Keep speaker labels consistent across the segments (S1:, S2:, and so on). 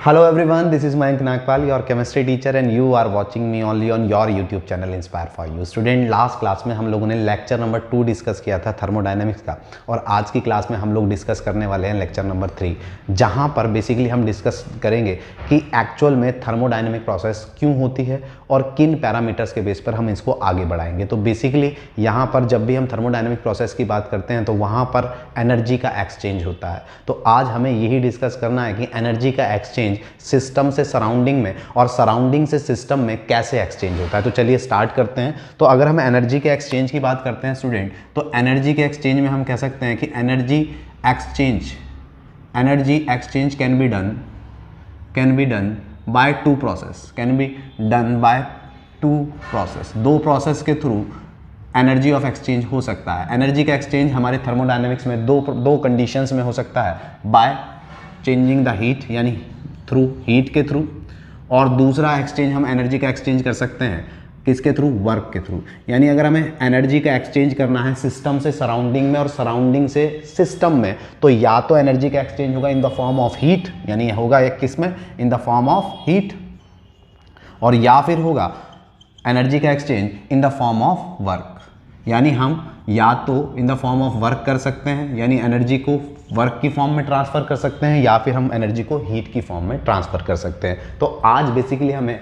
S1: Hello everyone, this is Mayank Nagpal, your chemistry teacher and you are watching me only on your YouTube channel Inspire for You. Student last class में हम लोगों ने lecture number 2 discuss किया था thermodynamics का और आज की क्लास में हम लोग डिस्कस करने वाले हैं लेक्चर नंबर 3 जहां पर बेसिकली हम डिस्कस करेंगे कि एक्चुअल में थर्मोडायनेमिक प्रोसेस क्यों होती है और किन पैरामीटर्स के बेस पर हम इसको आगे बढ़ाएंगे। तो बेसिकली यहाँ पर जब भी हम थर्मोडायनेमिक प्रोसेस की बात करते हैं तो वहाँ पर एनर्जी का एक्सचेंज होता है। तो आज हमें यही डिस्कस करना है कि एनर्जी का एक्सचेंज सिस्टम से सराउंडिंग में और सराउंडिंग से सिस्टम में कैसे एक्सचेंज होता है। तो चलिए स्टार्ट करते हैं। तो अगर हम एनर्जी के एक्सचेंज की बात करते हैं स्टूडेंट, तो एनर्जी के एक्सचेंज में हम कह सकते हैं कि energy exchange can be done by two process, दो प्रोसेस के थ्रू एनर्जी ऑफ एक्सचेंज हो सकता है। एनर्जी का एक्सचेंज हमारे थर्मोडायनेमिक्स में दो कंडीशंस में हो सकता है, बाय चेंजिंग द हीट यानी थ्रू हीट के थ्रू, और दूसरा एक्सचेंज हम एनर्जी का एक्सचेंज कर सकते हैं किसके थ्रू, वर्क के थ्रू। यानी अगर हमें एनर्जी का एक्सचेंज करना है सिस्टम से सराउंडिंग में और सराउंडिंग से सिस्टम में, तो या तो एनर्जी का एक्सचेंज होगा in the form of heat, यानी होगा एक किस में, in the form of heat, और या फिर होगा एनर्जी का exchange in the form of work. यानी हम या तो in the form of work कर सकते हैं, यानी एनर्जी को वर्क की फॉर्म में ट्रांसफ़र कर सकते हैं, या फिर हम एनर्जी को हीट की फॉर्म में ट्रांसफ़र कर सकते हैं। तो आज बेसिकली हमें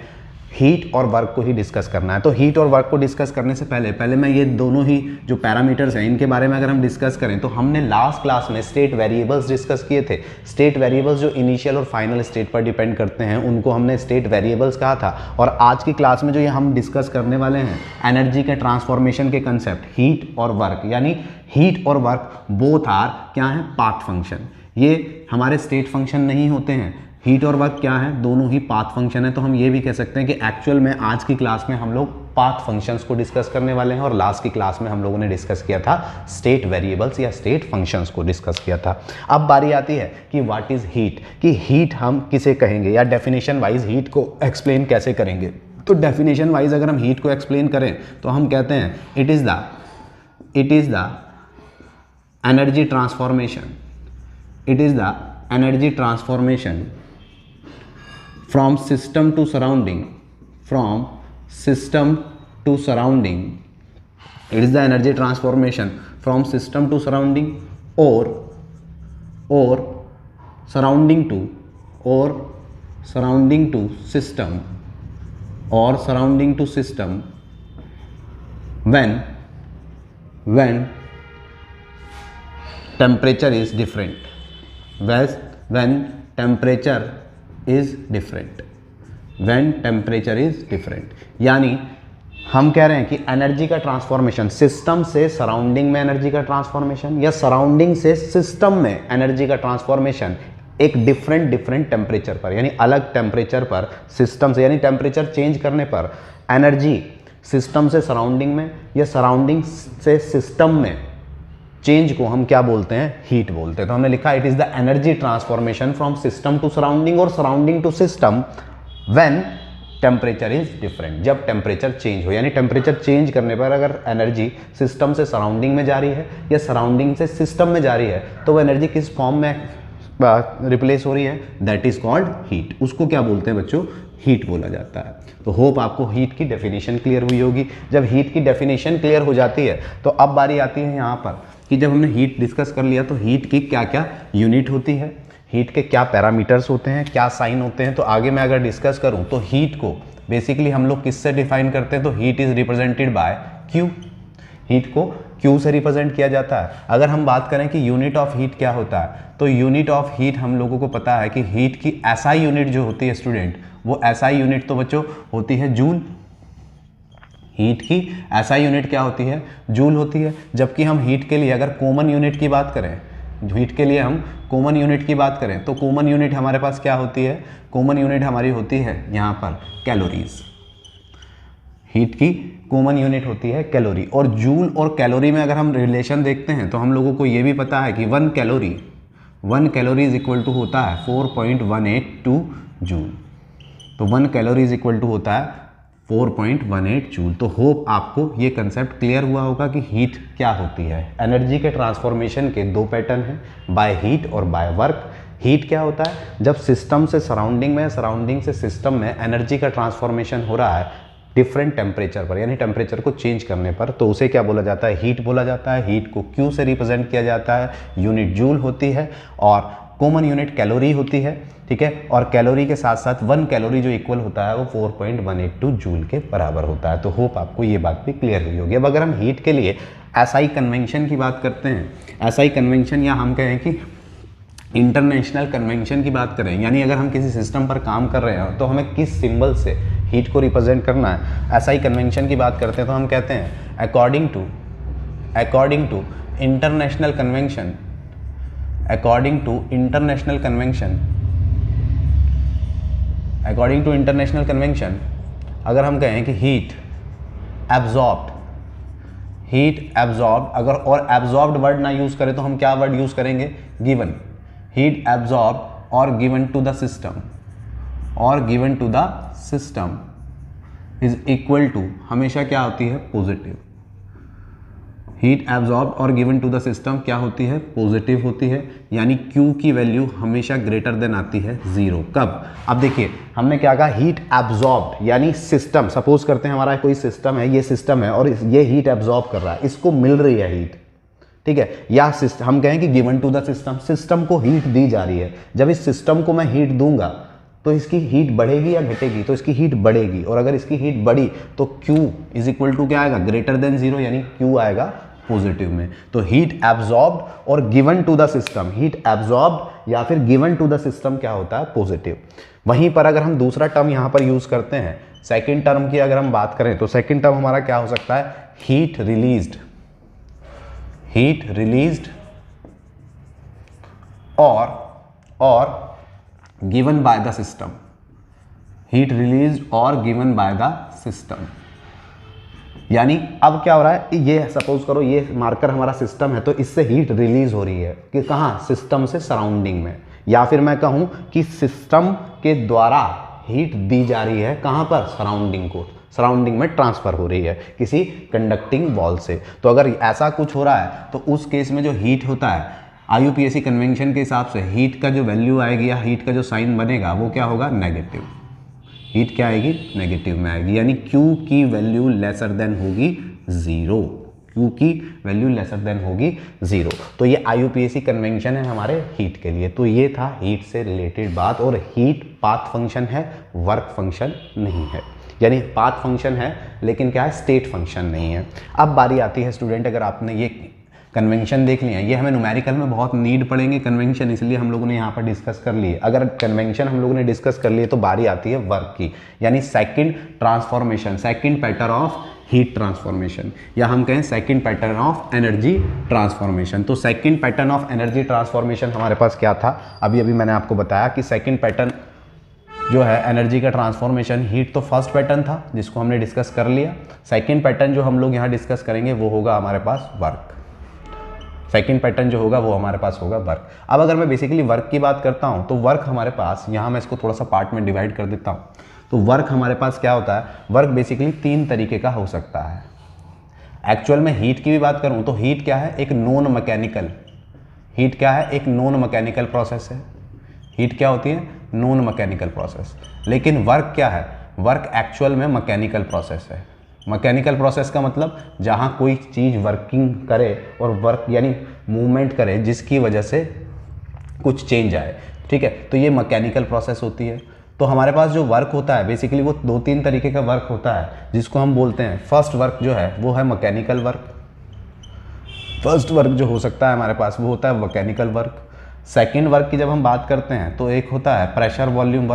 S1: हीट और वर्क को ही डिस्कस करना है। तो हीट और वर्क को डिस्कस करने से पहले मैं ये दोनों ही जो पैरामीटर्स हैं इनके बारे में अगर हम डिस्कस करें, तो हमने लास्ट क्लास में स्टेट वेरिएबल्स डिस्कस किए थे। स्टेट वेरिएबल्स जो इनिशियल और फाइनल स्टेट पर डिपेंड करते हैं उनको हमने स्टेट वेरिएबल्स कहा था। और आज की क्लास में जो ये हम डिस्कस करने वाले हैं एनर्जी के ट्रांसफॉर्मेशन के कंसेप्ट, हीट और वर्क, यानी हीट और वर्क बोथ आर क्या है, पाथ फंक्शन। ये हमारे स्टेट फंक्शन नहीं होते हैं। हीट और वर्क क्या है, दोनों ही पाथ फंक्शन है। तो हम ये भी कह सकते हैं कि एक्चुअल में आज की क्लास में हम लोग पाथ फंक्शंस को डिस्कस करने वाले हैं, और लास्ट की क्लास में हम लोगों ने डिस्कस किया था स्टेट वेरिएबल्स या स्टेट फंक्शंस को डिस्कस किया था। अब बारी आती है कि व्हाट इज हीट, कि हीट हम किसे कहेंगे या डेफिनेशन वाइज हीट को एक्सप्लेन कैसे करेंगे। तो डेफिनेशन वाइज अगर हम हीट को एक्सप्लेन करें तो हम कहते हैं it is the energy transformation from system to surrounding, it is the energy transformation from system to surrounding or surrounding to system when temperature is different, when temperature is different। यानी हम कह रहे हैं कि एनर्जी का transformation system से surrounding में energy का ट्रांसफॉर्मेशन या सराउंडिंग से सिस्टम में एनर्जी का ट्रांसफॉर्मेशन एक डिफरेंट टेम्परेचर पर, यानी अलग टेम्परेचर पर सिस्टम से, यानी टेम्परेचर चेंज करने पर एनर्जी सिस्टम से सराउंडिंग में या सराउंडिंग से सिस्टम में चेंज को हम क्या बोलते हैं, हीट बोलते हैं। तो हमने लिखा it is the energy transformation from system to surrounding और surrounding to system when temperature is different, जब टेम्परेचर चेंज हो। यानी टेम्परेचर चेंज करने पर अगर एनर्जी सिस्टम से सराउंडिंग में जा रही है या सराउंडिंग से सिस्टम में जा रही है, तो वो एनर्जी किस फॉर्म में रिप्लेस हो रही है, दैट इज कॉल्ड हीट। उसको क्या बोलते हैं बच्चों, हीट बोला जाता है। तो होप आपको हीट की डेफिनेशन क्लियर हुई होगी। जब हीट की डेफिनेशन क्लियर हो जाती है तो अब बारी आती है यहाँ पर कि जब हमने हीट डिस्कस कर लिया तो हीट की क्या क्या यूनिट होती है, हीट के क्या पैरामीटर्स होते हैं, क्या साइन होते हैं। तो आगे मैं अगर डिस्कस करूं तो हीट को बेसिकली हम लोग किससे डिफाइन करते हैं, तो heat is represented by Q. Heat को क्यू से रिप्रेजेंट किया जाता है। अगर हम बात करें कि यूनिट ऑफ हीट क्या होता है, तो यूनिट ऑफ हीट हम लोगों को पता है कि हीट की एसआई यूनिट जो होती है स्टूडेंट, वो एसआई यूनिट तो बच्चों होती है जूल। हीट की एसआई यूनिट क्या होती है, जूल होती है। जबकि हम हीट के लिए अगर कॉमन यूनिट की बात करें, हीट के लिए हम कॉमन यूनिट की बात करें तो कॉमन यूनिट हमारे पास क्या होती है, कॉमन यूनिट हमारी होती है यहाँ पर कैलोरीज। हीट की कॉमन यूनिट होती है कैलोरी। और जूल और कैलोरी में अगर हम रिलेशन देखते हैं तो हम लोगों को ये भी पता है कि 1 कैलोरी इज इक्वल टू होता है 4.182 जूल। तो 1 कैलोरी इज इक्वल टू होता है 4.18 जूल। तो होप आपको ये कंसेप्ट क्लियर हुआ होगा कि हीट क्या होती है। एनर्जी के ट्रांसफॉर्मेशन के दो पैटर्न हैं, बाय हीट और बाय वर्क। हीट क्या होता है? जब सिस्टम से सराउंडिंग में, सराउंडिंग से सिस्टम में एनर्जी का ट्रांसफॉर्मेशन हो रहा है डिफरेंट टेम्परेचर पर, यानी टेम्परेचर को चेंज करने पर, तो उसे क्या बोला जाता है? हीट बोला जाता है। हीट को Q से रिप्रेजेंट किया जाता है, यूनिट जूल होती है और कॉमन यूनिट कैलोरी होती है, ठीक है। और कैलोरी के साथ साथ 1 कैलोरी जो इक्वल होता है वो 4.182 जूल के बराबर होता है। तो होप आपको ये बात भी क्लियर हुई होगी। अब अगर हम हीट के लिए एसआई कन्वेंशन की बात करते हैं, एसआई कन्वेंशन या हम कहें कि इंटरनेशनल कन्वेंशन की बात करें, यानी अगर हम किसी सिस्टम पर काम कर रहे हैं तो हमें किस सिंबल से हीट को रिप्रेजेंट करना है, एसआई कन्वेंशन की बात करते हैं तो हम कहते हैं according to international convention, according to international convention अगर हम कहें कि हीट एब्जॉर्ब्ड, अगर और एब्जॉर्ब्ड वर्ड ना यूज करें तो हम क्या वर्ड यूज करेंगे? गिवन। हीट एब्जॉर्ब्ड और given to the system is equal to, हमेशा क्या होती है? पॉजिटिव। हीट एब्जॉर्ब और गिवन टू द सिस्टम क्या होती है? पॉजिटिव होती है, यानी Q की वैल्यू हमेशा ग्रेटर देन आती है 0। कब? अब देखिए हमने क्या कहा? हीट एब्जॉर्ब यानी सिस्टम, सपोज करते हैं हमारा कोई सिस्टम है, ये सिस्टम है और ये हीट एब्जॉर्ब कर रहा है, इसको मिल रही है हीट, ठीक है। या हम कहें कि given to the system, system को हीट दी जा रही है। जब इस सिस्टम को मैं हीट दूंगा तो इसकी हीट बढ़ेगी या घटेगी? तो इसकी हीट बढ़ेगी, और अगर इसकी हीट बढ़ी तो Q इज इक्वल टू क्या आएगा? ग्रेटर देन 0, यानी Q आएगा पॉजिटिव में। तो हीट एब्जॉर्ब्ड और given to the system, heat absorbed या फिर गिवन टू द सिस्टम क्या होता है? पॉजिटिव। वहीं पर अगर हम दूसरा टर्म यहां पर यूज करते हैं, सेकंड टर्म की अगर हम बात करें तो सेकंड टर्म हमारा क्या हो सकता है? हीट रिलीज्ड और given by the system, heat release और गिवन बाय द सिस्टम। यानी अब क्या हो रहा है? ये सपोज करो ये मार्कर हमारा सिस्टम है, तो इससे हीट रिलीज हो रही है कि कहाँ? सिस्टम से सराउंडिंग में। या फिर मैं कहूं कि सिस्टम के द्वारा हीट दी जा रही है कहाँ पर? सराउंडिंग में ट्रांसफर हो रही है किसी कंडक्टिंग वॉल से। तो अगर ऐसा कुछ हो रहा है तो उस केस में जो हीट होता है, IUPAC कन्वेंशन के हिसाब से हीट का जो वैल्यू आएगी या हीट का जो साइन बनेगा वो क्या होगा? नेगेटिव। हीट क्या आएगी? नेगेटिव में आएगी, यानी Q की वैल्यू लेसर देन होगी 0। Q की वैल्यू लेसर देन होगी 0। तो ये IUPAC कन्वेंशन है हमारे हीट के लिए। तो ये था हीट से रिलेटेड बात। और हीट पाथ फंक्शन है, वर्क फंक्शन नहीं है, यानी पाथ फंक्शन है लेकिन क्या है? स्टेट फंक्शन नहीं है। अब बारी आती है स्टूडेंट, अगर आपने ये कन्वेंशन देख लिया, ये हमें न्यूमेरिकल में बहुत नीड पड़ेंगे कन्वेंशन, इसलिए हम लोगों ने यहाँ पर डिस्कस कर लिए। अगर कन्वेंशन हम लोगों ने डिस्कस कर लिए तो बारी आती है वर्क की, यानी second transformation, second pattern of heat transformation, या हम कहें second pattern of energy transformation. तो second pattern of energy transformation हमारे पास क्या था? अभी मैंने आपको बताया कि सेकंड पैटर्न जो है एनर्जी का ट्रांसफॉर्मेशन, हीट तो फर्स्ट पैटर्न था जिसको हमने डिस्कस कर लिया। सेकंड पैटर्न जो हम लोग यहाँ डिस्कस करेंगे वो होगा हमारे पास वर्क। सेकंड पैटर्न जो होगा वो हमारे पास होगा वर्क। अब अगर मैं बेसिकली वर्क की बात करता हूँ तो वर्क हमारे पास, यहाँ मैं इसको थोड़ा सा पार्ट में डिवाइड कर देता हूँ। तो वर्क हमारे पास क्या होता है? वर्क बेसिकली 3 तरीके का हो सकता है। एक्चुअल में हीट की भी बात करूँ तो हीट क्या है? एक नॉन मैकेनिकल, हीट क्या है? एक नॉन मैकेनिकल प्रोसेस है। हीट क्या होती है? Non mechanical process. लेकिन वर्क क्या है? वर्क एक्चुअल में मैकेनिकल प्रोसेस है। मैकेनिकल प्रोसेस का मतलब जहाँ कोई चीज़ वर्किंग करे और वर्क यानी मूवमेंट करे जिसकी वजह से कुछ चेंज आए, ठीक है, तो ये मैकेनिकल प्रोसेस होती है। तो हमारे पास जो वर्क होता है बेसिकली वो 2-3 तरीके का वर्क होता है जिसको हम बोलते हैं, फर्स्ट वर्क जो है वो है मैकेनिकल वर्क। फर्स्ट वर्क जो हो सकता है हमारे पास वो होता है मैकेनिकल वर्क। सेकेंड वर्क की जब हम बात करते हैं तो एक होता है प्रेशर वॉल्यूम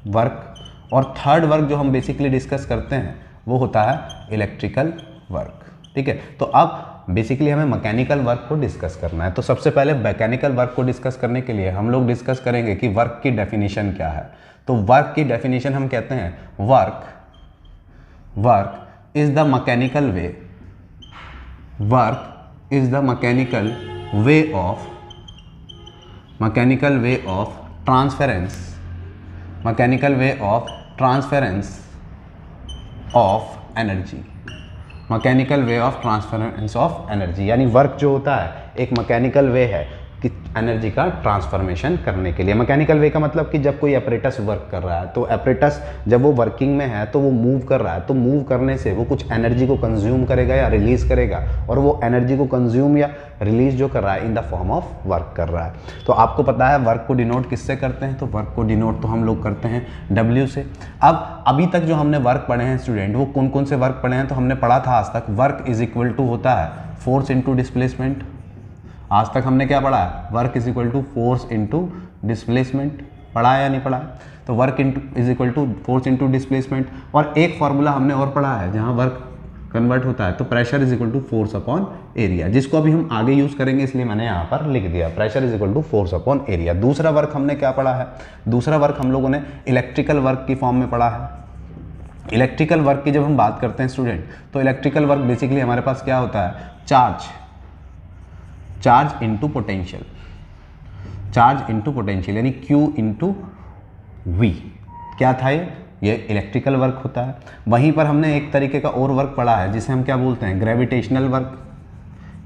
S1: वर्क, और थर्ड वर्क जो हम बेसिकली डिस्कस करते हैं वो होता है इलेक्ट्रिकल वर्क, ठीक है। तो अब बेसिकली हमें मैकेनिकल वर्क को डिस्कस करना है। तो सबसे पहले मैकेनिकल वर्क को डिस्कस करने के लिए हम लोग डिस्कस करेंगे कि वर्क की डेफिनेशन क्या है। तो वर्क की डेफिनेशन हम कहते हैं work is the mechanical way of transference of energy. Mechanical way of transference of energy, यानी वर्क जो होता है एक मैकेनिकल वे है कि एनर्जी का ट्रांसफॉर्मेशन करने के लिए। मैकेनिकल वे का मतलब कि जब कोई एपरेटस वर्क कर रहा है तो एपरेटस जब वो वर्किंग में है तो वो मूव कर रहा है, तो मूव करने से वो कुछ एनर्जी को कंज्यूम करेगा या रिलीज करेगा, और वो एनर्जी को कंज्यूम या रिलीज जो कर रहा है in the form of work कर रहा है। तो आपको पता है वर्क को डिनोट किससे करते हैं, तो वर्क को डिनोट तो हम लोग करते हैं W से। अब अभी तक जो हमने वर्क पढ़े हैं स्टूडेंट, वो कौन कौन से वर्क पढ़े हैं, तो हमने पढ़ा था आज तक वर्क इज इक्वल टू होता है फोर्स इंटू डिस्प्लेसमेंट। आज तक हमने क्या पढ़ा है, work is equal to force into displacement, पढ़ा है या नहीं पढ़ा है, तो work is equal to force into displacement. और एक फॉर्मूला हमने और पढ़ा है जहाँ वर्क कन्वर्ट होता है, तो pressure is equal to force upon area, जिसको अभी हम आगे यूज करेंगे इसलिए मैंने यहाँ पर लिख दिया pressure is equal to force upon area. दूसरा वर्क हमने क्या पढ़ा है, दूसरा वर्क हम लोगों ने इलेक्ट्रिकल वर्क की फॉर्म में पढ़ा है। इलेक्ट्रिकल वर्क की जब हम बात करते हैं स्टूडेंट, तो इलेक्ट्रिकल वर्क बेसिकली हमारे पास क्या होता है, charge into potential, charge into potential यानी Q इंटू वी। क्या था ये इलेक्ट्रिकल वर्क होता है। वहीं पर हमने एक तरीके का और वर्क पढ़ा है जिसे हम क्या बोलते हैं, ग्रेविटेशनल वर्क।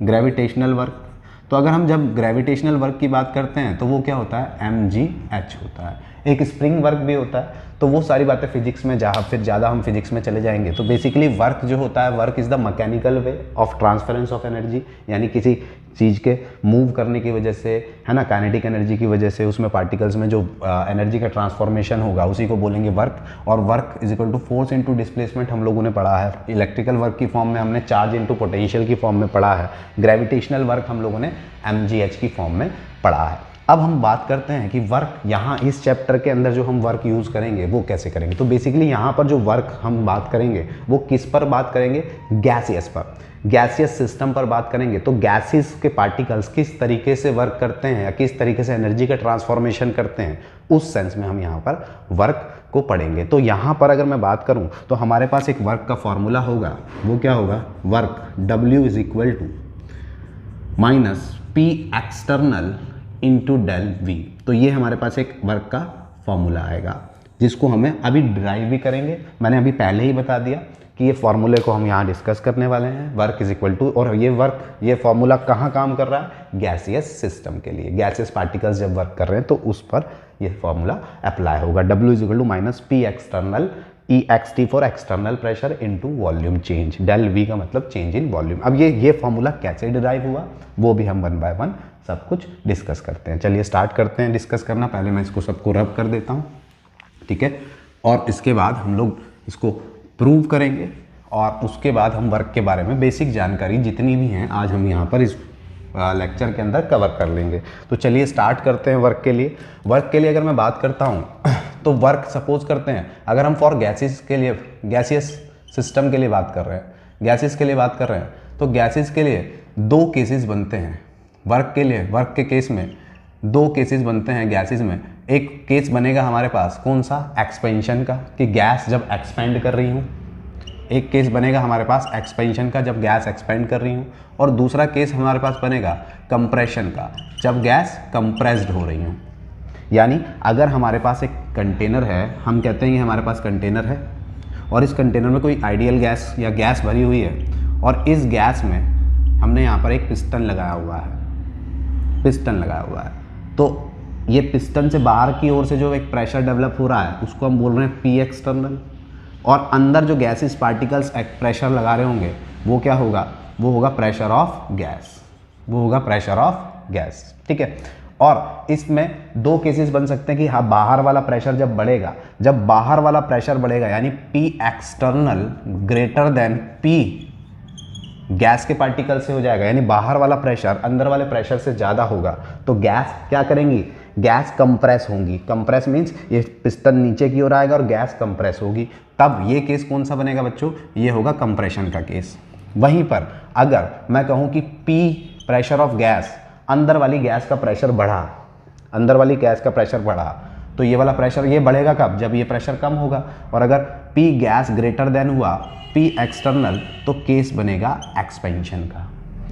S1: ग्रेविटेशनल वर्क, तो अगर हम जब ग्रेविटेशनल वर्क की बात करते हैं तो वो क्या होता है, mgh होता है। एक स्प्रिंग वर्क भी होता है, तो वो सारी बातें फिजिक्स में जहाँ फिर ज़्यादा हम फिजिक्स में चले जाएंगे। तो बेसिकली वर्क जो होता है, work is the mechanical way of transference of energy, यानी किसी चीज़ के मूव करने की वजह से, है ना, काइनेटिक एनर्जी की वजह से उसमें पार्टिकल्स में जो एनर्जी का ट्रांसफॉर्मेशन होगा उसी को बोलेंगे वर्क। और work is equal to force into displacement हम लोगों ने पढ़ा है। इलेक्ट्रिकल वर्क की फॉर्म में हमने चार्ज इंटू पोटेंशियल की फॉर्म में पढ़ा है। ग्रेविटेशनल वर्क हम लोगों ने mgh की फॉर्म में पढ़ा है। अब हम बात करते हैं कि वर्क यहाँ इस चैप्टर के अंदर जो हम वर्क यूज़ करेंगे वो कैसे करेंगे। तो बेसिकली यहाँ पर जो वर्क हम बात करेंगे वो किस पर बात करेंगे, गैसियस पर, गैसियस सिस्टम पर बात करेंगे। तो गैसेस के पार्टिकल्स किस तरीके से वर्क करते हैं या किस तरीके से एनर्जी का ट्रांसफॉर्मेशन करते हैं, उस सेंस में हम यहाँ पर वर्क को पढ़ेंगे। तो यहाँ पर अगर मैं बात करूँ तो हमारे पास एक वर्क का फॉर्मूला होगा, वो क्या होगा, work W is equal to minus P external into del V। तो ये हमारे पास एक वर्क का फॉर्मूला आएगा जिसको हमें अभी ड्राइव भी करेंगे। मैंने अभी पहले ही बता दिया कि ये फॉर्मूले को हम यहाँ डिस्कस करने वाले हैं। वर्क इज इक्वल टू, और ये वर्क, ये फॉर्मूला कहाँ काम कर रहा है, गैसियस सिस्टम के लिए। गैसियस पार्टिकल्स जब वर्क कर रहे हैं तो उस पर ये फॉर्मूला अप्लाई होगा। W is equal to minus P external, EXT for external pressure into volume change, del V का मतलब चेंज इन वॉल्यूम। अब ये फॉर्मूला कैसे डिराइव हुआ वो भी हम वन बाय वन सब कुछ डिस्कस करते हैं। चलिए स्टार्ट करते हैं डिस्कस करना। पहले मैं इसको सबको रब कर देता हूँ, ठीक है, और इसके बाद हम लोग इसको प्रूव करेंगे और उसके बाद हम वर्क के बारे में बेसिक जानकारी जितनी भी हैं आज हम यहाँ पर इस लेक्चर के अंदर कवर कर लेंगे। तो चलिए स्टार्ट करते हैं वर्क के लिए। वर्क के लिए अगर मैं बात करता हूँ तो वर्क सपोज करते हैं, अगर हम फॉर गैसेस के लिए, गैसियस सिस्टम के लिए बात कर रहे हैं, गैसेस के लिए बात कर रहे हैं, तो गैसेस के लिए दो केसेस बनते हैं। वर्क के लिए, वर्क के केस में दो केसेस बनते हैं गैसेस में। एक केस बनेगा हमारे पास कौन सा, एक्सपेंशन का, कि गैस जब एक्सपेंड कर रही हूँ। एक केस बनेगा हमारे पास एक्सपेंशन का, जब गैस एक्सपेंड कर रही हूँ। और दूसरा केस हमारे पास बनेगा कंप्रेशन का, जब गैस कंप्रेस्ड हो रही हूँ। यानी अगर हमारे पास एक कंटेनर है, हम कहते हैं कि हमारे पास कंटेनर है और इस कंटेनर में कोई आइडियल गैस या गैस भरी हुई है, और इस गैस में हमने यहाँ पर एक पिस्टन लगाया हुआ है, पिस्टन लगाया हुआ है। तो ये पिस्टन से बाहर की ओर से जो एक प्रेशर डेवलप हो रहा है उसको हम बोल रहे हैं P एक्सटर्नल, और अंदर जो गैसेस पार्टिकल्स प्रेशर लगा रहे होंगे वो क्या होगा, वो होगा प्रेशर ऑफ गैस, वो होगा प्रेशर ऑफ गैस, ठीक है। और इसमें दो केसेस बन सकते हैं कि हाँ, बाहर वाला प्रेशर जब बढ़ेगा, जब बाहर वाला प्रेशर बढ़ेगा यानी P external greater than P gas के पार्टिकल से हो जाएगा, यानी बाहर वाला प्रेशर अंदर वाले प्रेशर से ज़्यादा होगा, तो गैस क्या करेंगी, गैस कंप्रेस होंगी। कंप्रेस मीन्स ये पिस्टन नीचे की ओर आएगा और गैस कंप्रेस होगी। तब ये केस कौन सा बनेगा बच्चों, ये होगा कंप्रेशन का केस। वहीं पर अगर मैं कहूँ कि P प्रेशर ऑफ गैस, अंदर वाली गैस का प्रेशर बढ़ा, अंदर वाली गैस का प्रेशर बढ़ा, तो ये वाला प्रेशर ये बढ़ेगा कब, जब ये प्रेशर कम होगा। और अगर P गैस ग्रेटर देन हुआ P एक्सटर्नल, तो केस बनेगा एक्सपेंशन का,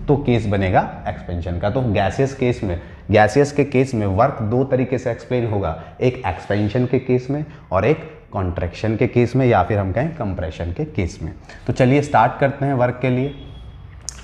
S1: तो केस बनेगा एक्सपेंशन का। तो गैसियस केस में, गैसियस के केस में वर्क दो तरीके से एक्सप्लेन होगा, एक एक्सपेंशन के केस में और एक कॉन्ट्रैक्शन के केस में या फिर हम कहें कंप्रेशन के केस में। तो चलिए स्टार्ट करते हैं वर्क के लिए।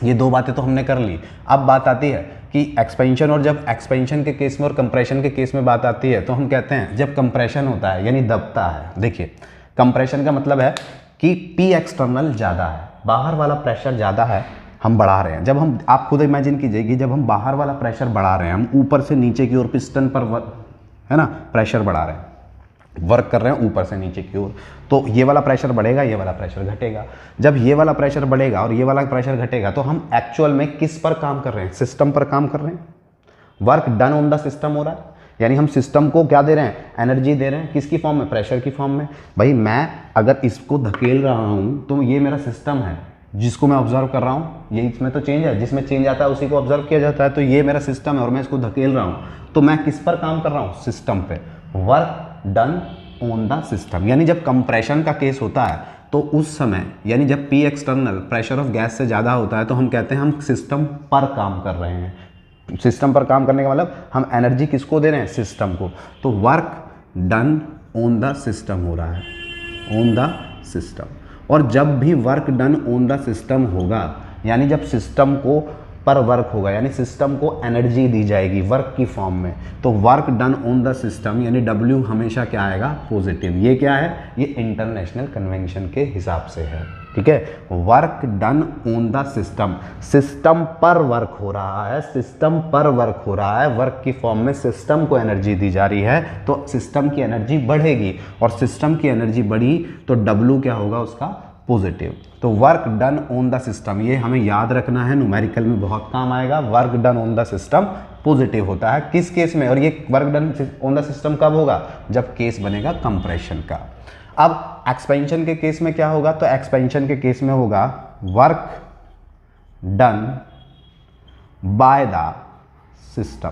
S1: ये दो बातें तो हमने कर ली। अब बात आती है कि एक्सपेंशन, और जब एक्सपेंशन के केस में और कंप्रेशन के केस में बात आती है तो हम कहते हैं जब कंप्रेशन होता है यानी दबता है। देखिए कंप्रेशन का मतलब है कि पी एक्सटर्नल ज़्यादा है, बाहर वाला प्रेशर ज़्यादा है, हम बढ़ा रहे हैं। जब हम, आप खुद इमेजिन कीजिए कि जब हम बाहर वाला प्रेशर बढ़ा रहे हैं, हम ऊपर से नीचे की ओर पिस्टन पर है ना प्रेशर बढ़ा रहे हैं, वर्क कर रहे हैं ऊपर से नीचे की ओर, तो ये वाला प्रेशर बढ़ेगा, ये वाला प्रेशर घटेगा। जब ये वाला प्रेशर बढ़ेगा और ये वाला प्रेशर घटेगा तो हम एक्चुअल में किस पर काम कर रहे हैं? सिस्टम पर काम कर रहे हैं। Work done on the system हो रहा है, यानी हम सिस्टम को क्या दे रहे हैं? एनर्जी दे रहे हैं। किसकी फॉर्म में? प्रेशर की फॉर्म में। भाई मैं अगर इसको धकेल रहा हूँ तो ये मेरा सिस्टम है जिसको मैं ऑब्जर्व कर रहा हूँ, ये इसमें तो चेंज है, जिसमें चेंज आता है उसी को ऑब्जर्व किया जाता है। तो ये मेरा सिस्टम है और मैं इसको धकेल रहा हूँ, तो मैं किस पर काम कर रहा हूँ? सिस्टम पे। Work done on the system. यानी जब कंप्रेशन का केस होता है तो उस समय, यानी जब P external pressure of gas से ज़्यादा होता है तो हम कहते हैं हम सिस्टम पर काम कर रहे हैं। सिस्टम पर काम करने का मतलब हम एनर्जी किसको दे रहे हैं? सिस्टम को। तो work done on the system हो रहा है, ऑन द सिस्टम। और जब भी work done on the system होगा, यानी जब सिस्टम को पर वर्क होगा, यानी सिस्टम को एनर्जी दी जाएगी वर्क की फॉर्म में, तो work done on the system यानी W हमेशा क्या आएगा? पॉजिटिव। ये क्या है? ये इंटरनेशनल कन्वेंशन के हिसाब से है, ठीक है। Work done on the system, system पर वर्क हो रहा है, सिस्टम पर वर्क हो रहा है, वर्क की फॉर्म में सिस्टम को एनर्जी दी जा रही है, तो सिस्टम की एनर्जी बढ़ेगी, और सिस्टम की एनर्जी बढ़ी तो W क्या होगा? उसका पॉजिटिव। तो work done on the system, ये हमें याद रखना है, न्यूमेरिकल में बहुत काम आएगा। Work done on the system positive होता है किस केस में? और ये work done on the system कब होगा? जब केस बनेगा कंप्रेशन का। अब एक्सपेंशन के केस में क्या होगा? तो एक्सपेंशन के केस में होगा work done by the system,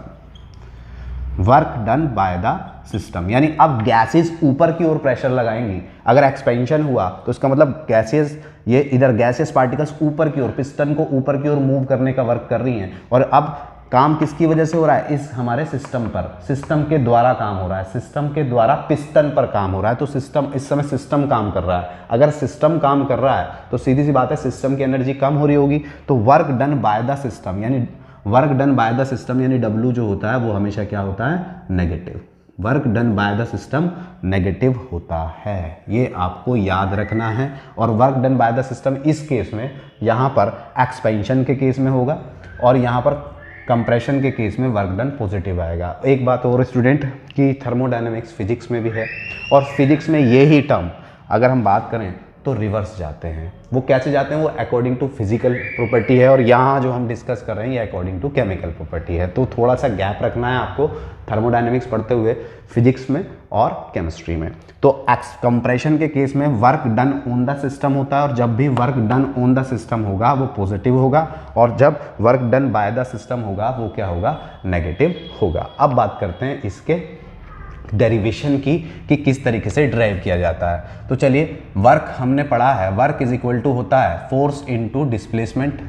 S1: work done by the system. यानी अब गैसेस ऊपर की ओर प्रेशर लगाएंगी। अगर एक्सपेंशन हुआ तो इसका मतलब गैसेस, ये इधर गैसेस पार्टिकल्स ऊपर की ओर, पिस्टन को ऊपर की ओर मूव करने का वर्क कर रही हैं। और अब काम किसकी वजह से हो रहा है? इस हमारे सिस्टम पर, सिस्टम के द्वारा काम हो रहा है, सिस्टम के द्वारा पिस्टन पर काम हो रहा है। तो सिस्टम, इस समय सिस्टम काम कर रहा है। अगर सिस्टम काम कर रहा है तो सीधी सी बात है सिस्टम की एनर्जी कम हो रही होगी। तो work done by the system, यानी work done by the system यानी W जो होता है वो हमेशा क्या होता है? Negative. Work done by the system negative होता है, ये आपको याद रखना है। और work done by the system इस केस में यहाँ पर एक्सपेंशन के केस में होगा और यहाँ पर कंप्रेशन के केस में वर्क डन पॉजिटिव आएगा। एक बात और स्टूडेंट कि थर्मोडायनेमिक्स फिजिक्स में भी है, और फिजिक्स में ये ही टर्म अगर हम बात करें तो रिवर्स जाते हैं। वो कैसे जाते हैं? वो अकॉर्डिंग टू फिजिकल प्रॉपर्टी है, और यहाँ जो हम डिस्कस कर रहे हैं ये अकॉर्डिंग टू केमिकल प्रॉपर्टी है। तो थोड़ा सा गैप रखना है आपको थर्मोडायनेमिक्स पढ़ते हुए फिजिक्स में और केमिस्ट्री में। तो कंप्रेशन के केस में work done on the system होता है, और जब भी work done on the system होगा वो पॉजिटिव होगा, और जब work done by the system होगा वो क्या होगा? नेगेटिव होगा। अब बात करते हैं इसके डेरिवेशन की कि किस तरीके से ड्राइव किया जाता है। तो चलिए, वर्क हमने पढ़ा है, वर्क इज इक्वल टू होता है फोर्स इनटू डिस्प्लेसमेंट।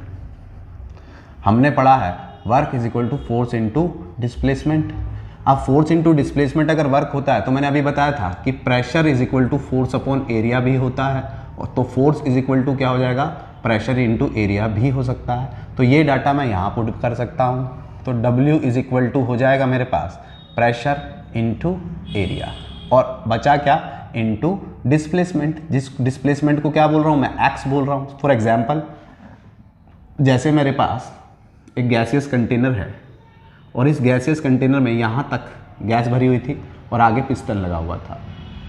S1: हमने पढ़ा है work is equal to force into displacement. अब फोर्स इनटू डिस्प्लेसमेंट अगर वर्क होता है तो मैंने अभी बताया था कि pressure is equal to force upon area भी होता है, तो फोर्स इज इक्वल टू क्या हो जाएगा? प्रेशर इनटू एरिया भी हो सकता है। तो ये डाटा मैं यहाँ पुट कर सकता हूँ। तो W इज इक्वल टू हो जाएगा मेरे पास प्रेशर इनटू एरिया, और बचा क्या? Into displacement. जिस डिस्प्लेसमेंट को क्या बोल रहा हूँ मैं? एक्स बोल रहा हूँ। फॉर एग्जांपल, जैसे मेरे पास एक गैसियस कंटेनर है और इस गैसियस कंटेनर में यहाँ तक गैस भरी हुई थी और आगे पिस्टन लगा हुआ था।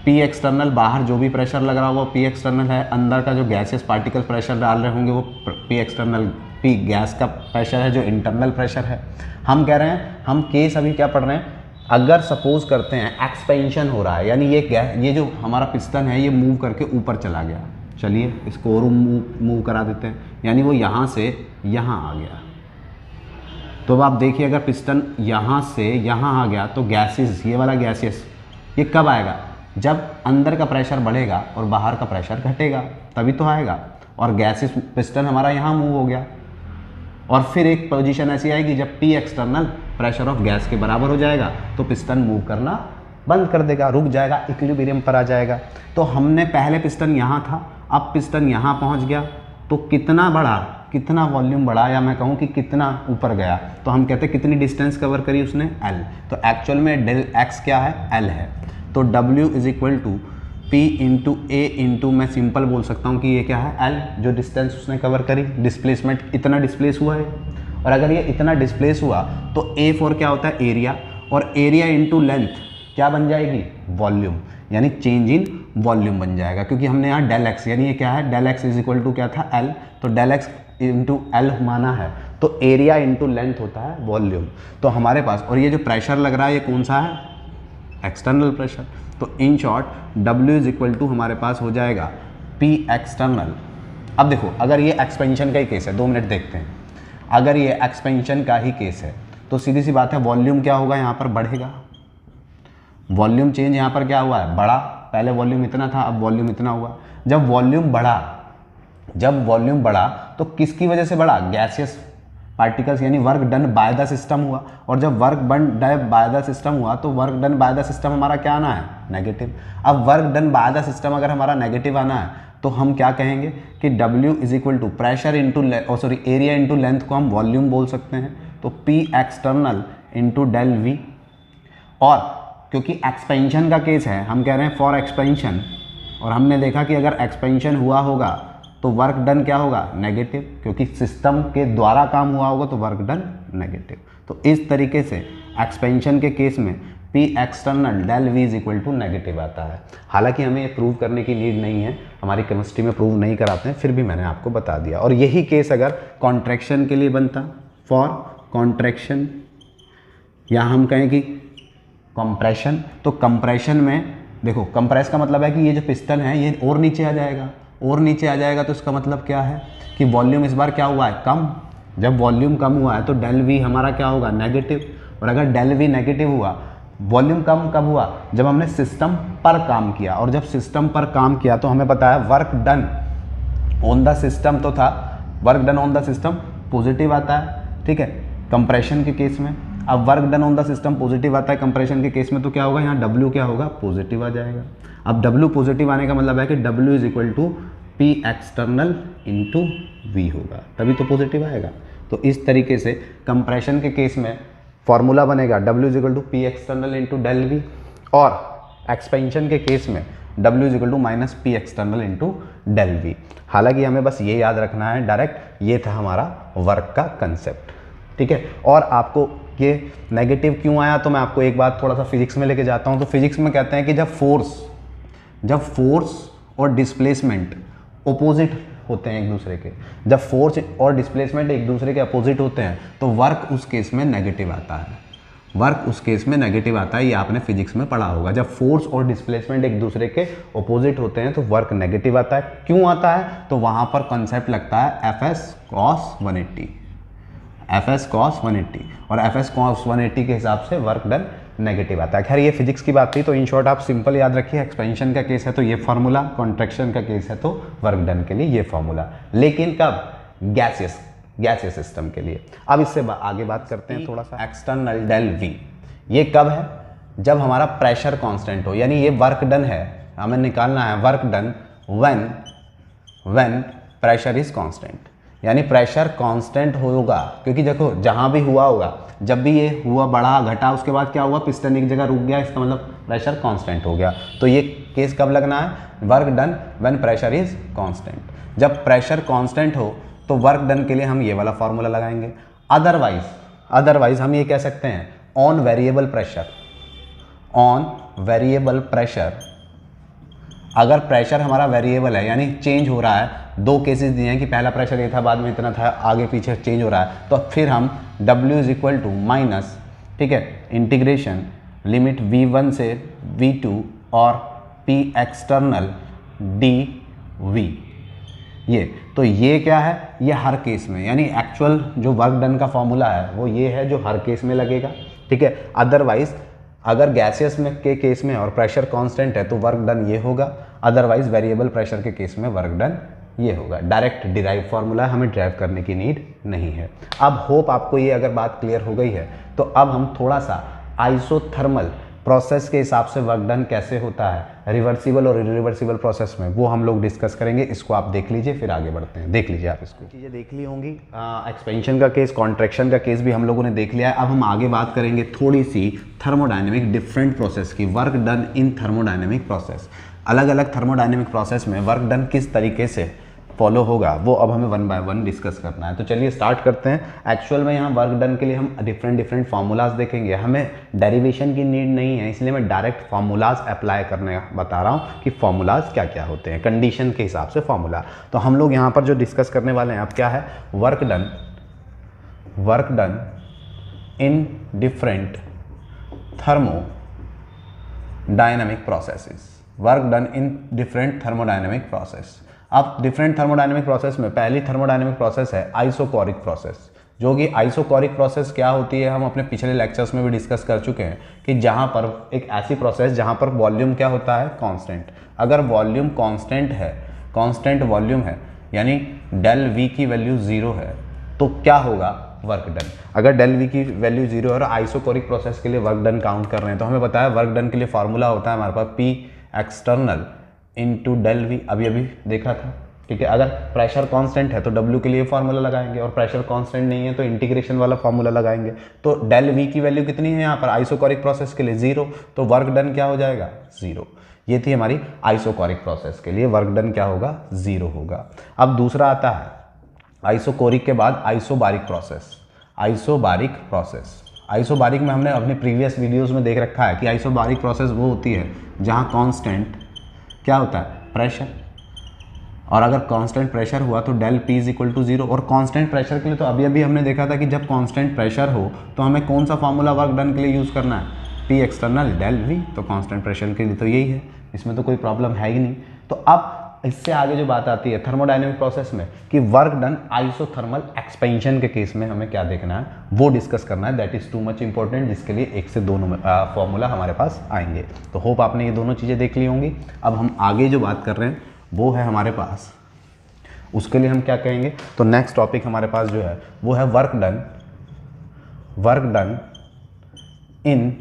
S1: पी एक्सटर्नल, बाहर जो भी प्रेशर लग रहा हुआ पी एक्सटर्नल है, अंदर का जो गैसियस पार्टिकल प्रेशर डाल रहे होंगे वो पी एक्सटर्नल, पी गैस का प्रेशर है जो इंटरनल प्रेशर है। हम कह रहे हैं, हम केस अभी क्या पढ़ रहे हैं? अगर सपोज करते हैं एक्सपेंशन हो रहा है, यानी ये जो हमारा पिस्टन है ये मूव करके ऊपर चला गया। चलिए इसको और मूव करा देते हैं, यानी वो यहाँ से यहाँ आ गया। तो अब आप देखिए, अगर पिस्टन यहाँ से यहाँ आ गया तो गैसेस, ये वाला गैसेस ये कब आएगा? जब अंदर का प्रेशर बढ़ेगा और बाहर का प्रेशर घटेगा, तभी तो आएगा। और गैसेस, पिस्टन हमारा यहाँ मूव हो गया, और फिर एक पोजीशन ऐसी आएगी जब P external pressure of gas के बराबर हो जाएगा तो पिस्टन मूव करना बंद कर देगा, रुक जाएगा, इक्विलिब्रियम पर आ जाएगा। तो हमने पहले पिस्टन यहाँ था, अब पिस्टन यहाँ पहुँच गया, तो कितना बढ़ा, कितना वॉल्यूम बढ़ा, या मैं कहूँ कि कितना ऊपर गया, तो हम कहते हैं कितनी डिस्टेंस कवर करी उसने, L। तो एक्चुअल में डेल x क्या है, L है। तो W is equal to P into A into, मैं सिंपल बोल सकता हूँ कि ये क्या है, L, जो डिस्टेंस उसने कवर करी, डिस्प्लेसमेंट इतना डिस्प्लेस हुआ है। और अगर ये इतना डिस्प्लेस हुआ तो A4 क्या होता है, एरिया, और एरिया इंटू लेंथ क्या बन जाएगी, वॉल्यूम, यानी चेंज इन वॉल्यूम बन जाएगा, क्योंकि हमने यहाँ डेल एक्स, यानी ये क्या है, del x is equal to क्या था, L। तो डेल एक्स इंटू एल माना है, तो एरिया इंटू लेंथ होता है वॉल्यूम। तो हमारे पास, और ये जो प्रेशर लग रहा है ये कौन सा है, एक्सटर्नल प्रेशर। तो in short W is equal to हमारे पास हो जाएगा P एक्सटर्नल। अब देखो, अगर ये एक्सपेंशन का ही केस है, 2 मिनट देखते हैं, अगर ये एक्सपेंशन का ही केस है तो सीधी सी बात है, वॉल्यूम क्या होगा, यहाँ पर बढ़ेगा, वॉल्यूम चेंज यहाँ पर क्या हुआ है, बढ़ा, पहले वॉल्यूम इतना था, अब वॉल्यूम इतना हुआ। जब वॉल्यूम बढ़ा तो किसकी वजह से बढ़ा, गैसियस पार्टिकल्स, यानी work done by the system हुआ। और जब work done by the system हुआ तो work done by the system हमारा क्या आना है, नेगेटिव। अब work done by the system अगर हमारा नेगेटिव आना है तो हम क्या कहेंगे कि W is equal to pressure into area into length को हम वॉल्यूम बोल सकते हैं, तो P external into del V। और क्योंकि एक्सपेंशन का केस है, हम कह रहे हैं फॉर एक्सपेंशन, और हमने देखा कि अगर एक्सपेंशन हुआ होगा तो वर्क डन क्या होगा, नेगेटिव, क्योंकि सिस्टम के द्वारा काम हुआ होगा तो वर्क डन नेगेटिव। तो इस तरीके से एक्सपेंशन के केस में P external del V is equal to negative आता है। हालांकि हमें ये प्रूव करने की नीड नहीं है, हमारी केमिस्ट्री में प्रूव नहीं कराते हैं, फिर भी मैंने आपको बता दिया। और यही केस अगर कॉन्ट्रैक्शन के लिए बनता, फॉर कॉन्ट्रैक्शन, या हम कहें कि कंप्रेशन, तो कंप्रेशन में देखो, कंप्रेस का मतलब है कि ये जो पिस्टन है ये और नीचे आ जाएगा, और नीचे आ जाएगा, तो इसका मतलब क्या है कि वॉल्यूम इस बार क्या हुआ है, कम। जब वॉल्यूम कम हुआ है तो डेल V हमारा क्या होगा, नेगेटिव। और अगर डेल V नेगेटिव हुआ, वॉल्यूम कम कब हुआ, जब हमने सिस्टम पर काम किया। और जब सिस्टम पर काम किया तो हमें पता है work done on the system तो था, work done on the system positive आता है, ठीक है, कंप्रेशन के केस में। अब work done on the system positive आता है कंप्रेशन के केस में, तो क्या होगा, यहाँ W क्या होगा, पॉजिटिव आ जाएगा। अब W पॉजिटिव आने का मतलब है कि W is equal to P external into V होगा, तभी तो पॉजिटिव आएगा। तो इस तरीके से कंप्रेशन के केस में फॉर्मूला बनेगा W is equal to P external into del V, और एक्सपेंशन के केस में W is equal to minus P external into del V। हालांकि हमें बस ये याद रखना है डायरेक्ट, ये था हमारा वर्क का कंसेप्ट, ठीक है। और आपको ये नेगेटिव क्यों आया, तो मैं आपको एक बात थोड़ा सा फिजिक्स में लेके जाता हूँ। तो फिजिक्स में कहते हैं कि जब फोर्स और डिस्प्लेसमेंट अपोजिट होते हैं एक दूसरे के, जब फोर्स और डिस्प्लेसमेंट एक दूसरे के अपोजिट होते हैं तो वर्क उस केस में नेगेटिव आता है, वर्क उस केस में नेगेटिव आता है। ये आपने फिजिक्स में पढ़ा होगा, जब फोर्स और डिस्प्लेसमेंट एक दूसरे के अपोजिट होते हैं तो वर्क नेगेटिव आता है। क्यों आता है, तो वहाँ पर कॉन्सेप्ट लगता है Fs cos 180, Fs cos 180, और Fs cos 180 के हिसाब से वर्क डन नेगेटिव आता है। खैर ये फिजिक्स की बात थी, तो इन शॉर्ट आप सिंपल याद रखिए, एक्सपेंशन का केस है तो ये फार्मूला, कॉन्ट्रैक्शन का केस है तो वर्क डन के लिए ये फार्मूला। लेकिन कब, गैसियस सिस्टम के लिए। अब इससे आगे बात करते हैं थोड़ा सा, एक्सटर्नल डेल V ये कब है, जब हमारा प्रेशर कांस्टेंट हो, यानी ये वर्क डन है, हमें निकालना है work done when pressure is constant, यानी प्रेशर कांस्टेंट होगा। क्योंकि देखो जहाँ भी हुआ होगा, जब भी ये हुआ बढ़ा घटा, उसके बाद क्या हुआ, पिस्टन एक जगह रुक गया, इसका मतलब प्रेशर कांस्टेंट हो गया। तो ये केस कब लगना है, work done when pressure is constant. जब प्रेशर कांस्टेंट हो तो वर्क डन के लिए हम ये वाला फार्मूला लगाएंगे। अदरवाइज हम ये कह सकते हैं ऑन वेरिएबल प्रेशर, अगर प्रेशर हमारा वेरिएबल है यानी चेंज हो रहा है, 2 केसेस दिए हैं कि पहला प्रेशर ये था, बाद में इतना था, आगे पीछे चेंज हो रहा है, तो फिर हम W is equal to minus, ठीक है, इंटीग्रेशन लिमिट V1 से V2 और P एक्सटर्नल dV, ये तो ये क्या है, ये हर केस में, यानी एक्चुअल जो वर्क डन का फॉर्मूला है वो ये है जो हर केस में लगेगा, ठीक है। अदरवाइज अगर गैसियस में के केस में और प्रेशर कांस्टेंट है तो वर्क डन ये होगा, अदरवाइज वेरिएबल प्रेशर के केस में वर्क डन ये होगा। डायरेक्ट डिराइव फार्मूला है, हमें ड्राइव करने की नीड नहीं है। अब होप आपको ये अगर बात क्लियर हो गई है, तो अब हम थोड़ा सा आइसोथर्मल प्रोसेस के हिसाब से वर्क डन कैसे होता है रिवर्सिबल और इरिवर्सिबल प्रोसेस में, वो हम लोग डिस्कस करेंगे। इसको आप देख लीजिए, फिर आगे बढ़ते हैं। देख लीजिए आप इसको, चीज़ें देख ली होंगी। एक्सपेंशन का केस, कॉन्ट्रैक्शन का केस भी हम लोगों ने देख लिया है। अब हम आगे बात करेंगे थोड़ी सी थर्मोडायनेमिक डिफरेंट प्रोसेस की, वर्क डन इन थर्मोडायनेमिक प्रोसेस। अलग अलग थर्मोडायनेमिक प्रोसेस में वर्क डन किस तरीके से फॉलो होगा वो अब हमें वन बाय वन डिस्कस करना है। तो चलिए स्टार्ट करते हैं। एक्चुअल में यहाँ वर्क डन के लिए हम डिफरेंट फार्मूलाज देखेंगे। हमें डेरिवेशन की नीड नहीं है, इसलिए मैं डायरेक्ट फार्मूलाज अप्लाई करने बता रहा हूँ कि फार्मूलाज क्या क्या होते हैं, कंडीशन के हिसाब से फार्मूला। तो हम लोग यहाँ पर जो डिस्कस करने वाले हैं अब क्या है, work done in different thermodynamic processes, work done in different thermodynamic process. अब डिफरेंट थर्मोडायनेमिक प्रोसेस में पहली थर्मोडायनेमिक प्रोसेस है आइसोकोरिक प्रोसेस, जो कि आइसोकोरिक प्रोसेस क्या होती है हम अपने पिछले लेक्चर्स में भी डिस्कस कर चुके हैं कि जहाँ पर एक ऐसी प्रोसेस जहाँ पर वॉल्यूम क्या होता है, कांस्टेंट। अगर वॉल्यूम कांस्टेंट है, कांस्टेंट वॉल्यूम है, यानी डेल वी की वैल्यू 0 है, तो क्या होगा, वर्क डन। अगर डेल वी की वैल्यू 0 है और आइसोकोरिक प्रोसेस के लिए वर्क डन काउंट कर रहे हैं, तो हमें बताया वर्क डन के लिए फॉर्मूला होता है हमारे पास P external into del V, अभी देखा था, ठीक है। अगर प्रेशर कांस्टेंट है तो डब्ल्यू के लिए फॉर्मूला लगाएंगे, और प्रेशर कांस्टेंट नहीं है तो इंटीग्रेशन वाला फॉर्मूला लगाएंगे। तो डेल वी की वैल्यू कितनी है यहाँ पर आइसोकोरिक प्रोसेस के लिए 0, तो वर्क डन क्या हो जाएगा, 0। ये थी हमारी आइसोकोरिक प्रोसेस के लिए, वर्क डन क्या होगा, 0 होगा। अब दूसरा आता है आइसोकोरिक के बाद आइसोबारिक प्रोसेस। आइसोबारिक में हमने अपने प्रीवियस वीडियोज़ में देख रखा है कि आइसोबारिक प्रोसेस वो होती है जहाँ कांस्टेंट क्या होता है, प्रेशर, और अगर कांस्टेंट प्रेशर हुआ तो del P is equal to 0। और कांस्टेंट प्रेशर के लिए तो अभी हमने देखा था कि जब कांस्टेंट प्रेशर हो तो हमें कौन सा फार्मूला वर्क डन के लिए यूज़ करना है, पी एक्सटर्नल डेल वी। तो कांस्टेंट प्रेशर के लिए तो यही है, इसमें तो कोई प्रॉब्लम है ही नहीं। तो अब इससे आगे जो बात आती है थर्मोडायनेमिक प्रोसेस में कि वर्क डन आइसोथर्मल एक्सपेंशन के केस में हमें क्या देखना है, वो डिस्कस करना है। That is too much important, जिसके लिए एक से दोनों फॉर्मूला हमारे पास आएंगे। तो होप आपने ये दोनों चीज़ें देख ली होंगी। अब हम आगे जो बात कर रहे हैं वो है हमारे पास, उसके लिए हम क्या कहेंगे, तो नेक्स्ट टॉपिक हमारे पास जो है वो है work done in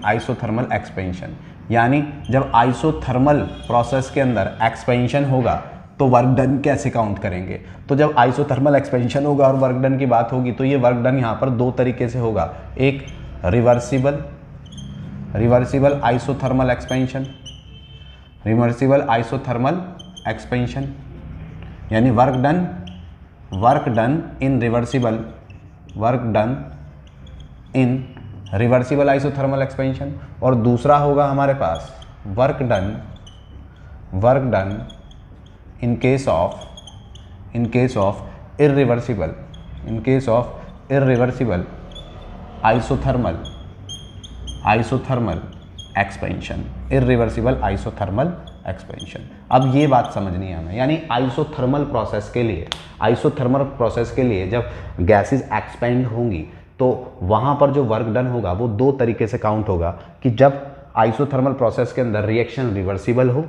S1: isothermal expansion. यानी जब आइसोथर्मल प्रोसेस के अंदर एक्सपेंशन होगा तो वर्क डन कैसे काउंट करेंगे। तो जब आइसोथर्मल एक्सपेंशन होगा और वर्क डन की बात होगी तो ये वर्क डन यहाँ पर दो तरीके से होगा, एक रिवर्सिबल आइसोथर्मल एक्सपेंशन, यानी work done in reversible isothermal expansion. और दूसरा होगा हमारे पास work done in case of irreversible isothermal expansion. अब ये बात समझनी है हमें, यानी आइसोथर्मल प्रोसेस के लिए जब गैसेस एक्सपेंड होंगी तो वहाँ पर जो वर्क डन होगा वो दो तरीके से काउंट होगा, कि जब आइसोथर्मल प्रोसेस के अंदर रिएक्शन रिवर्सिबल हो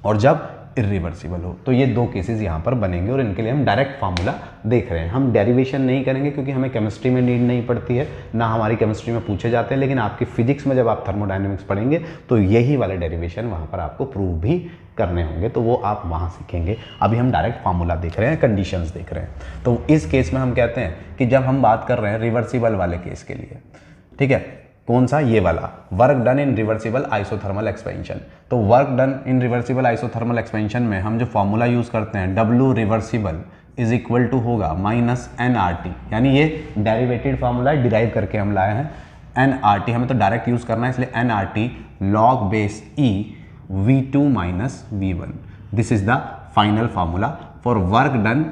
S1: और जब इरिवर्सिबल हो। तो ये दो केसेस यहाँ पर बनेंगे और इनके लिए हम डायरेक्ट फार्मूला देख रहे हैं। हम डेरिवेशन नहीं करेंगे क्योंकि हमें केमिस्ट्री में नीड नहीं पड़ती है, ना हमारी केमिस्ट्री में पूछे जाते हैं, लेकिन आपकी फिजिक्स में जब आप थर्मोडायनेमिक्स पढ़ेंगे तो यही वाले डेरिवेशन वहाँ पर आपको प्रूव भी करने होंगे, तो वो आप वहाँ सीखेंगे। अभी हम डायरेक्ट फार्मूला देख रहे हैं, कंडीशंस देख रहे हैं। तो इस केस में हम कहते हैं कि जब हम बात कर रहे हैं रिवर्सिबल वाले केस के लिए, ठीक है, कौन सा, ये वाला work done in reversible isothermal expansion. तो work done in reversible isothermal expansion में हम जो फॉर्मूला यूज़ करते हैं W reversible is equal to होगा माइनस NRT, यानी ये डेरिवेटेड फार्मूला डिराइव करके हम लाए हैं। NRT हमें तो डायरेक्ट यूज़ करना है, इसलिए NRT log base E V2 minus V1। This is the final formula for work done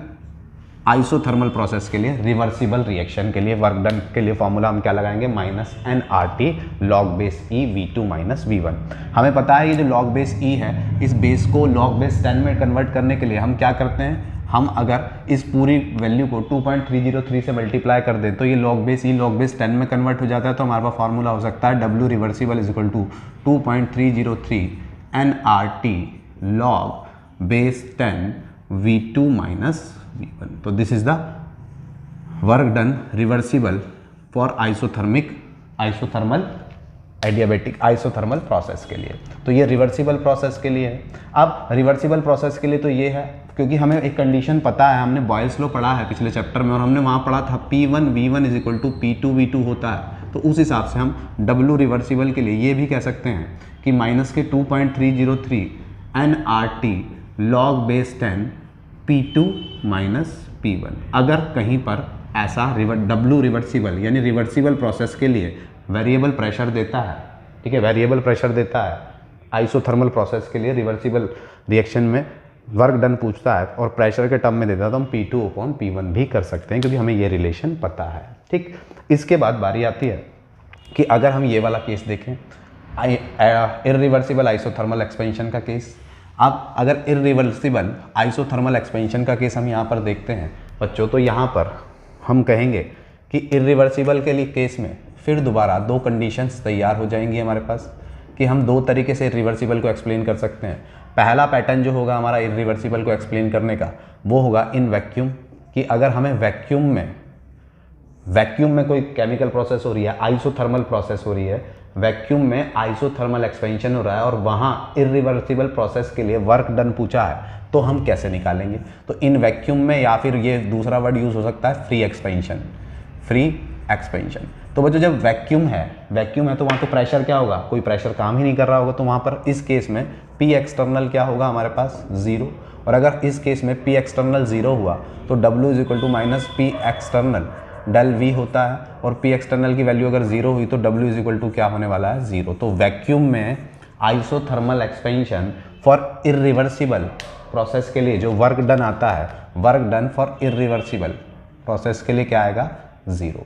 S1: isothermal process के लिए, रिवर्सिबल रिएक्शन के लिए वर्क डन के लिए फॉर्मूला हम क्या लगाएंगे, minus NRT log base E V2 minus V1। हमें पता है ये जो log बेस E है, इस बेस को log बेस 10 में कन्वर्ट करने के लिए हम क्या करते हैं, हम अगर इस पूरी वैल्यू को 2.303 से मल्टीप्लाई कर दें तो ये log base E log base 10 में कन्वर्ट हो जाता है। तो हमारे पास फॉर्मूला हो सकता है W reversible is equal to 2.303 NRT log base 10 V2 minus V1। तो this is the work done reversible for isothermal adiabatic isothermal process के लिए। तो ये रिवर्सिबल प्रोसेस के लिए है। अब रिवर्सिबल प्रोसेस के लिए तो ये है, क्योंकि हमें एक कंडीशन पता है, हमने बॉयल्स लॉ पढ़ा है पिछले चैप्टर में, और हमने वहाँ पढ़ा था P1V1 is equal to P2V2 होता है। तो उस हिसाब से हम W रिवर्सिबल के लिए ये भी कह सकते हैं कि -2.303 nRT log base 10 P2 - P1। अगर कहीं पर ऐसा W रिवर्सिबल यानी रिवर्सिबल प्रोसेस के लिए वेरिएबल प्रेशर देता है, ठीक है, वेरिएबल प्रेशर देता है आइसोथर्मल प्रोसेस के लिए, रिवर्सिबल रिएक्शन में वर्क डन पूछता है और प्रेशर के टर्म में देता है, तो हम P2/P1 भी कर सकते हैं, क्योंकि हमें ये रिलेशन पता है। ठीक, इसके बाद बारी आती है कि अगर हम ये वाला केस देखें, इर्रिवर्सिबल आइसोथर्मल एक्सपेंशन का केस। अब अगर इर्रिवर्सिबल आइसोथर्मल एक्सपेंशन का केस हम यहाँ पर देखते हैं बच्चों, तो यहाँ पर हम कहेंगे कि इर्रिवर्सिबल के लिए केस में फिर दोबारा दो कंडीशंस तैयार हो जाएंगी हमारे पास, कि हम दो तरीके से इर्रिवर्सिबल को एक्सप्लेन कर सकते हैं। पहला पैटर्न जो होगा हमारा इर्रिवर्सिबल को एक्सप्लेन करने का, वो होगा इन वैक्यूम, कि अगर हमें वैक्यूम में कोई केमिकल प्रोसेस हो रही है, आइसोथर्मल प्रोसेस हो रही है, वैक्यूम में आइसोथर्मल एक्सपेंशन हो रहा है और वहाँ इर्रिवर्सिबल प्रोसेस के लिए वर्क डन पूछा है, तो हम कैसे निकालेंगे? तो इन वैक्यूम में, या फिर ये दूसरा वर्ड यूज़ हो सकता है फ्री एक्सपेंशन। तो बच्चों जब वैक्यूम है तो वहाँ तो प्रेशर क्या होगा, कोई प्रेशर काम ही नहीं कर रहा होगा, तो वहाँ पर इस केस में P एक्सटर्नल क्या होगा हमारे पास, 0। और अगर इस केस में P एक्सटर्नल 0 हुआ तो W is equal to -P external del V होता है, और P एक्सटर्नल की वैल्यू अगर 0 हुई तो W इज इक्वल टू क्या होने वाला है, 0। तो वैक्यूम में isothermal expansion for irreversible process के लिए जो वर्क डन आता है, work done for irreversible process के लिए क्या आएगा, 0।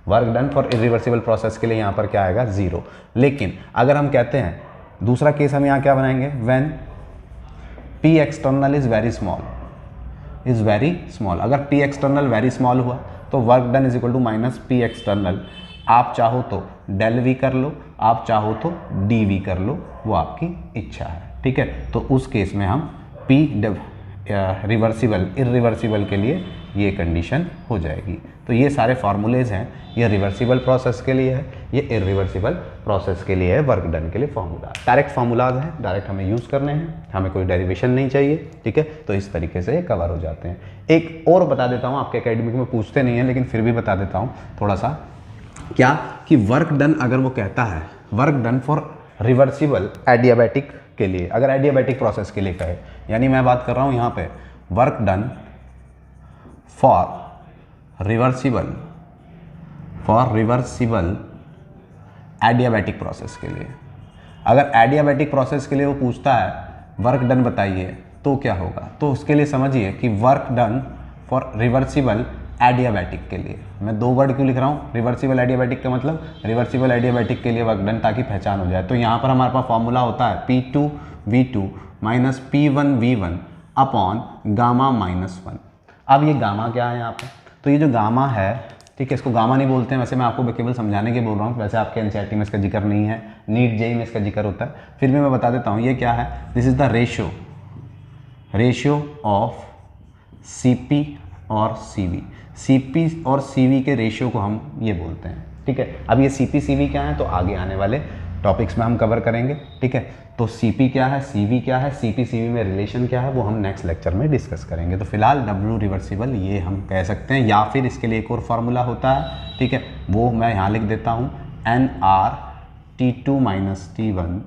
S1: Work done for irreversible process के लिए यहाँ पर क्या आएगा, 0। लेकिन अगर हम कहते हैं दूसरा केस, हम यहाँ क्या बनाएंगे, when P external is very small, अगर P एक्सटर्नल वेरी स्मॉल हुआ तो work done is equal to -P external. आप चाहो तो डेल V कर लो, आप चाहो तो dV कर लो, वो आपकी इच्छा है। ठीक है, तो उस केस में हम P इर्रिवर्सिबल के लिए ये कंडीशन हो जाएगी। तो ये सारे फार्मूलेज हैं, ये रिवर्सिबल प्रोसेस के लिए है, ये इर्रिवर्सिबल प्रोसेस के लिए है, वर्क डन के लिए फार्मूला, डायरेक्ट फार्मूलाज हैं, डायरेक्ट हमें यूज़ करने हैं, हमें कोई डेरिवेशन नहीं चाहिए। ठीक है, तो इस तरीके से कवर हो जाते हैं। एक और बता देता हूँ, आपके एकेडमिक में पूछते नहीं हैं लेकिन फिर भी बता देता हूँ थोड़ा सा, क्या कि वर्क डन अगर वो कहता है work done for reversible adiabatic के लिए, अगर एडियाबैटिक प्रोसेस के लिए कहे, यानी मैं बात कर रहा हूँ यहाँ पे work done for reversible adiabatic process के लिए, अगर एडियाबैटिक प्रोसेस के लिए वो पूछता है वर्क डन बताइए, तो क्या होगा? तो उसके लिए समझिए कि work done for reversible adiabatic के लिए, मैं दो वर्ड क्यों लिख रहा हूँ, रिवर्सिबल एडियाबैटिक का मतलब रिवर्सिबल एडियाबैटिक के लिए वर्क डन, ताकि पहचान हो जाए। तो यहाँ पर हमारे पास फॉर्मूला होता है P2V2 - P1V1 अपॉन गामा -1। अब ये गामा क्या है यहाँ पे, तो ये जो गामा है, ठीक है, इसको गामा नहीं बोलते हैं, वैसे मैं आपको केवल समझाने के बोल रहा हूँ, वैसे आपके एनसीईआरटी में इसका जिक्र नहीं है, नीट जेईई में इसका जिक्र होता है, फिर भी मैं बता देता हूँ ये क्या है। This is the ratio of CP और CV। CP और CV के रेशियो को हम ये बोलते हैं। ठीक है, अब ये CP CV क्या है तो आगे आने वाले टॉपिक्स में हम कवर करेंगे। ठीक है, तो CP क्या है, CV क्या है, CP CV में रिलेशन क्या है, वो हम नेक्स्ट लेक्चर में डिस्कस करेंगे। तो फिलहाल W रिवर्सिबल ये हम कह सकते हैं, या फिर इसके लिए एक और फार्मूला होता है, ठीक है, वो मैं यहाँ लिख देता हूँ, nRT2 - T1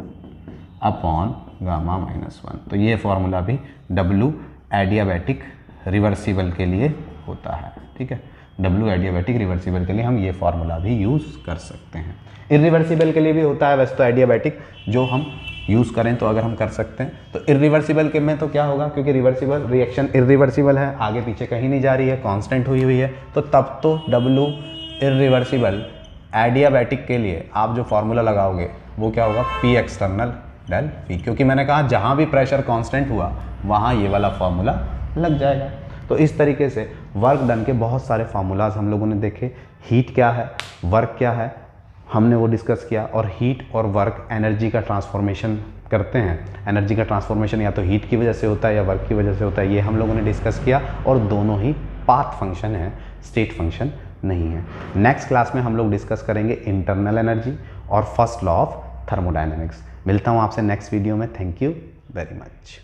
S1: अपॉन गामा -1। तो ये फार्मूला भी W एडियाबैटिक रिवर्सिबल के लिए होता है। ठीक है, W एडियाबैटिक रिवर्सिबल के लिए हम ये फार्मूला भी यूज़ कर सकते हैं। इर्रिवर्सिबल के लिए भी होता है, वैसे तो एडियाबैटिक जो हम यूज़ करें तो अगर हम कर सकते हैं, तो इर्रिवर्सिबल के में तो क्या होगा, क्योंकि रिवर्सिबल रिएक्शन इर्रिवर्सिबल है, आगे पीछे कहीं नहीं जा रही है, कांस्टेंट हुई है, तो तब तो W इर्रिवर्सिबल एडियाबैटिक के लिए आप जो फार्मूला लगाओगे वो क्या होगा, P एक्सटर्नल डेल V, क्योंकि मैंने कहा जहाँ भी प्रेशर कांस्टेंट हुआ वहाँ ये वाला फार्मूला लग जाएगा। तो इस तरीके से वर्क डन के बहुत सारे फार्मूलाज हम लोगों ने देखे। हीट क्या है, वर्क क्या है, हमने वो डिस्कस किया, और हीट और वर्क एनर्जी का ट्रांसफॉर्मेशन करते हैं। एनर्जी का ट्रांसफॉर्मेशन या तो हीट की वजह से होता है या वर्क की वजह से होता है, ये हम लोगों ने डिस्कस किया, और दोनों ही पाथ फंक्शन है, स्टेट फंक्शन नहीं है। नेक्स्ट क्लास में हम लोग डिस्कस करेंगे इंटरनल एनर्जी और फर्स्ट लॉ ऑफ थर्मोडायनेमिक्स। मिलता हूँ आपसे नेक्स्ट वीडियो में। Thank you very much.